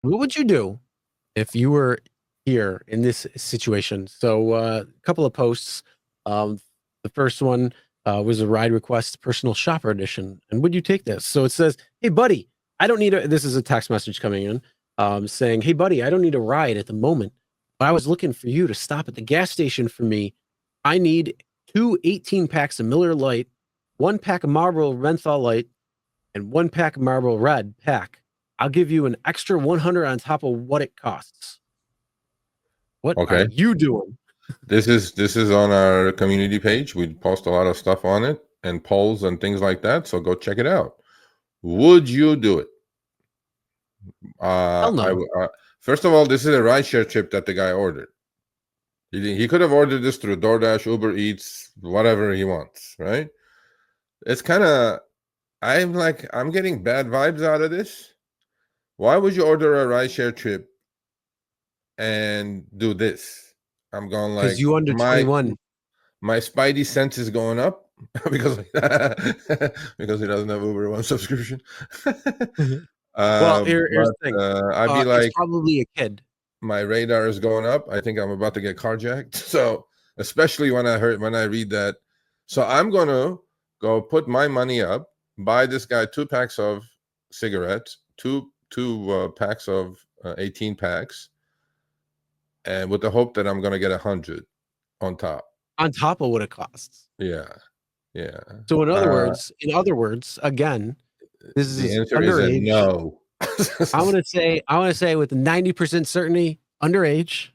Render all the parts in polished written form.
What would you do if you were here in this situation? So, a couple of posts. Um, the first one was a ride request, personal shopper edition. And would you take this? So it says, "Hey, buddy, I don't need a." This is a text message coming in, saying, "Hey, buddy, I don't need a ride at the moment, but I was looking for you to stop at the gas station for me. I need two 18 packs of Miller Lite, one pack of Marlboro Menthol Light, and one pack of Marlboro Red pack. I'll give you an extra 100 on top of what it costs." What are Okay. you doing? This is on our community page. We post a lot of stuff on it and polls and things like that. So go check it out. Would you do it? Hell no. First of all, this is a rideshare trip that the guy ordered. He could have ordered this through DoorDash, Uber Eats, whatever he wants, right? It's kind of, I'm getting bad vibes out of this. Why would you order a rideshare trip and do this? I'm going Because like you under my 21. my spidey sense is going up because because he doesn't have Uber One subscription. Well, here's But the thing. I'd be It's like, probably a kid. my radar is going up. I think I'm about to get carjacked. So especially when I read that. So I'm gonna go put my money up, buy this guy 2 packs of cigarettes, two packs of 18 packs, and with the hope that I'm gonna get 100 on top. On top of what it costs. Yeah, yeah. So in other words, again, this The is answer is a underage. no. I want to say with 90% certainty, underage.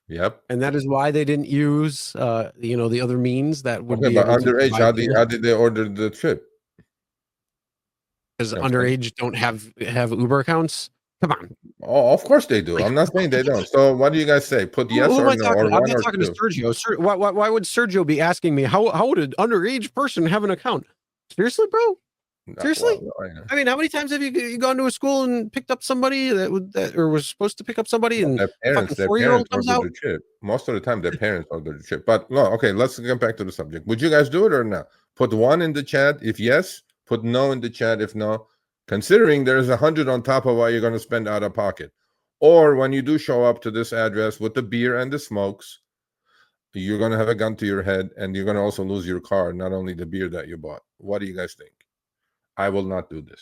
Yep. And that is why they didn't use the other means that would Okay, be but able to underage, provide how did they order the trip? because You know what I'm saying? underage don't have Uber accounts. Come on. Oh, of course they do. Like I'm not saying they don't. So what do you guys say? Put yes who am or I no, talking or to? I'm one not or talking to two. Sergio. Why would Sergio be asking me how would an underage person have an account? Seriously, bro? No, Seriously? well, no, I know. I mean, how many times have you gone to a school and picked up somebody that or was supposed to pick up somebody Well, and a fucking their 4-year-old parents comes ordered out? the trip. Most of the time, their parents ordered the trip. But no, okay, let's get back to the subject. Would you guys do it or not? Put one in the chat if yes. Put no in the chat if no. Considering there's 100 on top of what you're going to spend out of pocket, or when you do show up to this address with the beer and the smokes, you're going to have a gun to your head, and you're going to also lose your car, not only the beer that you bought. What do you guys think? I will not do this.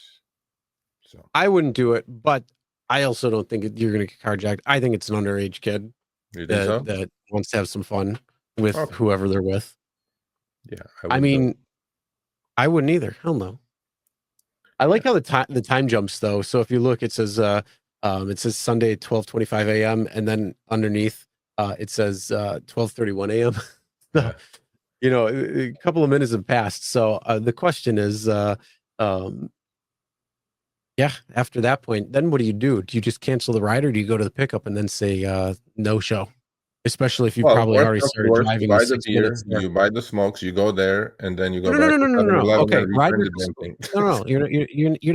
So I wouldn't do it, but I also don't think you're going to get carjacked. I think it's an underage kid you think that so? that wants to have some fun with Okay. whoever they're with. Yeah, I I wouldn't do it. mean, I wouldn't either. Hell no. I like how the time jumps though. So if you look, it says Sunday at 12:25 a.m. and then underneath it says 12:31 a.m. So, Yeah. a couple of minutes have passed. So the question is, um, yeah, after that point, then what do you do? Do you just cancel the ride or do you go to the pickup and then say no show? Especially if you Well, probably worst already comes to started worst, you driving in buy the 6 minutes beer, there. you buy the smokes, you go there, and then you go No, no, back no, to no, no, no, no. 7-Eleven Okay, and ride return the request. damn thing. No,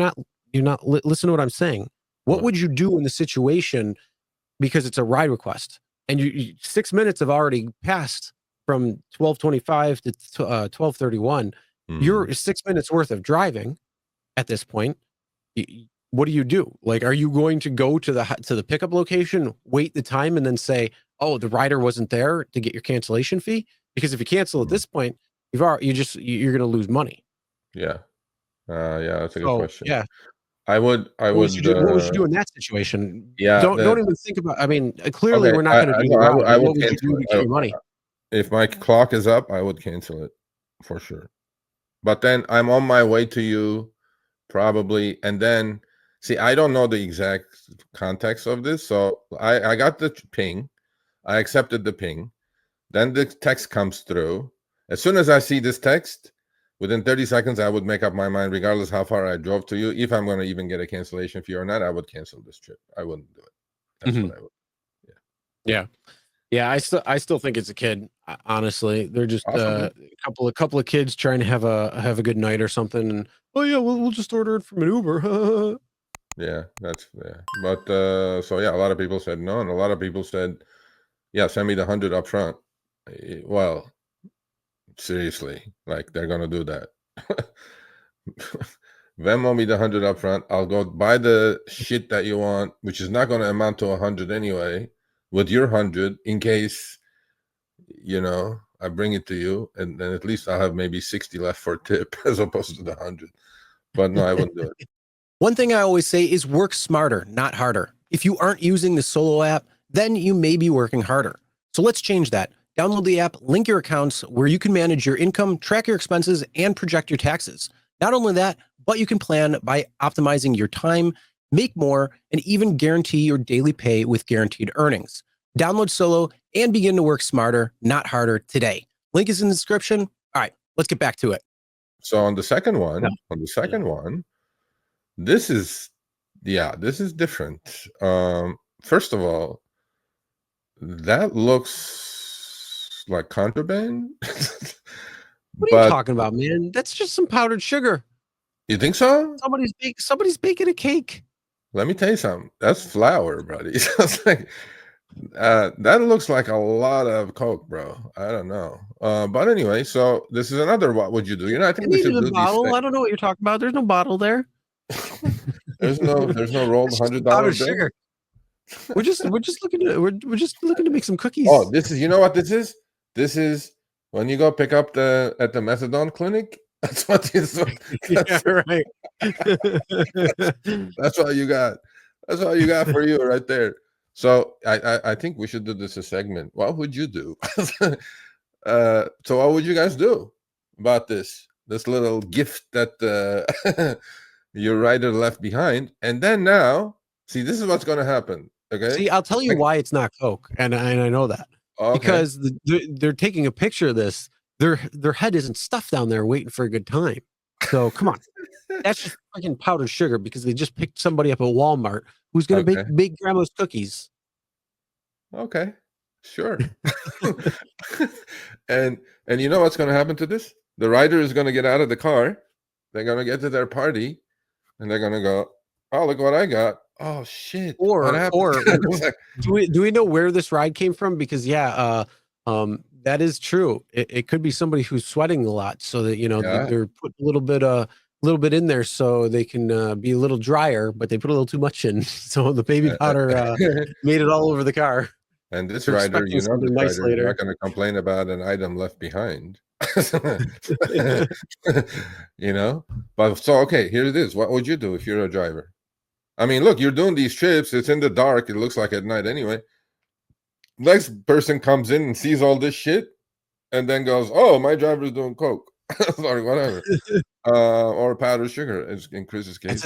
no, you're not listen to what I'm saying. What What? would you do in the situation because it's a ride request and 6 minutes have already passed from 12:25 to 12:31. Mhm. You're 6 minutes worth of driving at this point. What do you do? Like, are you going to go to the pickup location, wait the time, and then say, "Oh, the rider wasn't there to get your cancellation fee"? Because if you cancel at Mhm. this point, you're going to lose money. Yeah. Yeah, that's a good So question. yeah, I what would you would, do? What would you do in that situation? yeah, Don't even think about. I mean, clearly okay, we're not going to I do know, the ride, I but would what would you cancel do it. to get your money? If my clock is up, I would cancel it for sure. But then I'm on my way to you probably, and then see, I don't know the exact context of this, so I got the ping, I accepted the ping. Then the text comes through. As soon as I see this text, within 30 seconds, I would make up my mind, regardless how far I drove to you. If I'm going to even get a cancellation fee or not, I would cancel this trip. I wouldn't do it. That's Hmm. what I would. Yeah, Yeah, yeah. I still think it's a kid. Honestly, they're just possibly. a couple of kids trying to have a good night or something. And oh yeah, we'll just order it from an Uber. Yeah, yeah. But so yeah, a lot of people said no, and a lot of people said, yeah, send me the 100 up front. Well, seriously, like they're gonna do that. Venmo me the 100 up front. I'll go buy the shit that you want, which is not going to amount to 100 anyway, with your 100 in case, I bring it to you, and then at least I'll have maybe 60 left for tip as opposed to the 100. But no, I wouldn't do it. One thing I always say is work smarter, not harder. If you aren't using the Solo app, then you may be working harder. So let's change that. Download the app, link your accounts where you can manage your income, track your expenses, and project your taxes. Not only that, but you can plan by optimizing your time, make more, and even guarantee your daily pay with guaranteed earnings. Download Solo and begin to work smarter, not harder today. Link is in the description. All right, let's get back to it. So on the second one, this is different. First of all, that looks like contraband. What are you talking about, man? That's just some powdered sugar. You think so? Somebody's baking a cake. Let me tell you something. That's flour, buddy. So it's like that looks like a lot of Coke, bro. I don't know. But anyway, so this is another. What would you do? I think we should do bottle. I don't know what you're talking about. There's no bottle there. There's no rolled $100 sugar. We're just looking to make some cookies. Oh, this is, you know what this is? This is when you go pick up at the methadone clinic. That's what you. Yeah, right. That's all you got. That's all you got for you right there. So I think we should do this a segment. What would you do? So what would you guys do about this little gift that your rider left behind? And then now, see, this is what's going to happen. Okay. See, I'll tell you why it's not Coke, and I know that because they're taking a picture of this. Their head isn't stuffed down there waiting for a good time. So come on, that's just freaking powdered sugar because they just picked somebody up at Walmart who's going to bake big grandma's cookies. Okay, sure. and you know what's going to happen to this? The rider is going to get out of the car. They're going to get to their party, and they're going to go, "Oh, look what I got! Oh shit!" Or do we know where this ride came from? Because that is true. It could be somebody who's sweating a lot, so that they're putting a little bit in there so they can be a little drier, but they put a little too much in, so the baby powder made it all over the car. And this rider, this rider, you're not going to complain about an item left behind. But so okay, here it is. What would you do if you're a driver? I mean, look, you're doing these trips. It's in the dark. It looks like at night anyway. Next person comes in and sees all this shit and then goes, "Oh, my driver's doing Coke." Sorry, whatever. Or powdered sugar, as in Chris's case.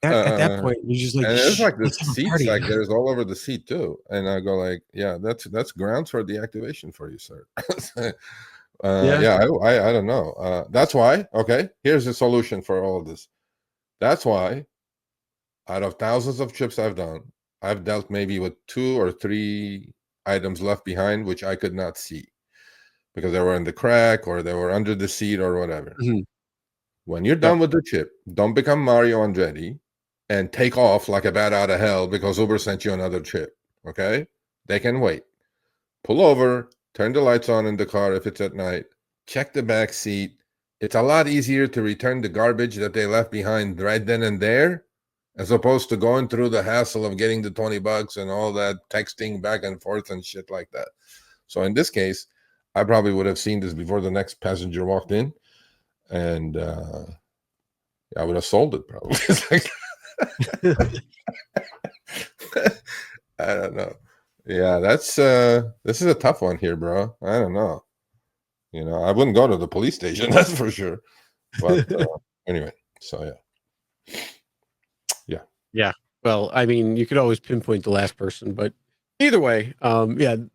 At that point, you're just like, and it's like the seats, like there's all over the seat too. And I go like, yeah, that's grounds for deactivation for you, sir. I don't know. That's why. Okay, here's the solution for all of this. That's why, out of thousands of trips I've done, I've dealt maybe with 2 or 3 items left behind which I could not see because they were in the crack or they were under the seat or whatever. Mm-hmm. When you're done with the trip, don't become Mario Andretti and take off like a bat out of hell because Uber sent you another trip. Okay, they can wait. Pull over, turn the lights on in the car if it's at night, check the back seat. It's a lot easier to return the garbage that they left behind right then and there, as opposed to going through the hassle of getting the $20 and all that texting back and forth and shit like that. So in this case, I probably would have seen this before the next passenger walked in, and I would have sold it probably. I don't know. Yeah, this is a tough one here, bro. I don't know. I wouldn't go to the police station, that's for sure. But anyway, so yeah. Well, I mean, you could always pinpoint the last person, but either way,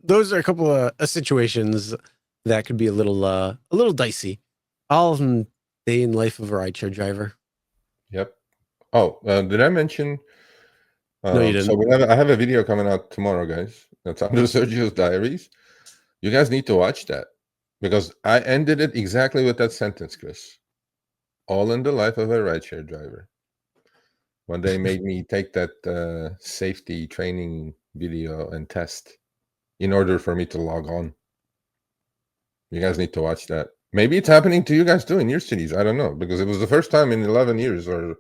those are a couple of situations that could be a little dicey. All day in life of a rideshare driver. Yep. Oh, did I mention? No, you didn't. So I have a video coming out tomorrow, guys. That's under Sergio's Diaries. You guys need to watch that because I ended it exactly with that sentence, Chris. All in the life of a rideshare driver. When they made me take that safety training video and test in order for me to log on. You guys need to watch that Maybe it's happening to you guys too in your cities. I don't know, because it was the first time in 11 years or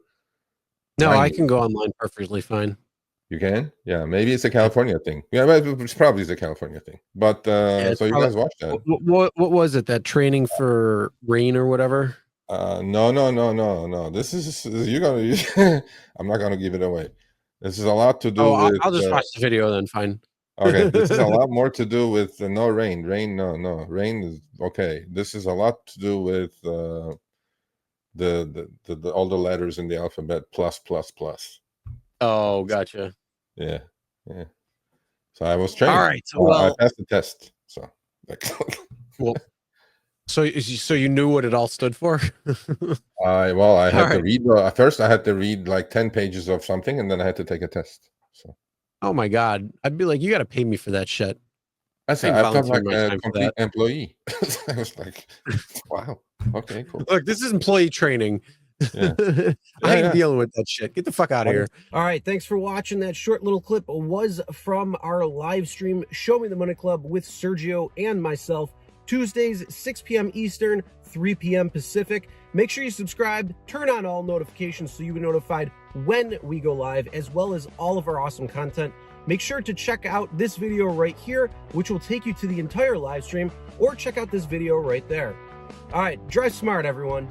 No, 9 I years. can go online perfectly fine. You can? Yeah, maybe it's a California thing. Yeah, but it's probably a California thing. But Yeah, it's so you probably, guys watched that? what was it? That training for rain or whatever? No. This is you're gonna. I'm not gonna give it away. This is a lot to Oh, do with. I'll just watch the video then. Fine. Okay, this is a lot more to do with no rain. Rain, no. Rain is okay. This is a lot to do with the all the letters in the alphabet plus. Oh, gotcha. Yeah. So I was All trained. right. I Well, passed the test. So like, well. So you knew what it all stood for? I All had to right. read. First, I had to read like 10 pages of something, and then I had to take a test. So Oh my God. I'd be like, you got to pay me for that shit. I I said ain't I felt like volunteering my a time for complete that. employee. I was like, wow, okay, cool. Look, this is employee training. Yeah. I ain't Yeah. dealing with that shit. Get the fuck out of here. All right, thanks for watching. That short little clip was from our live stream, Show Me the Money Club with Sergio and myself, Tuesdays, 6 p.m. Eastern, 3 p.m. Pacific. Make sure you subscribe, turn on all notifications so you get notified when we go live, as well as all of our awesome content. Make sure to check out this video right here, which will take you to the entire live stream, or check out this video right there. All right, drive smart, everyone.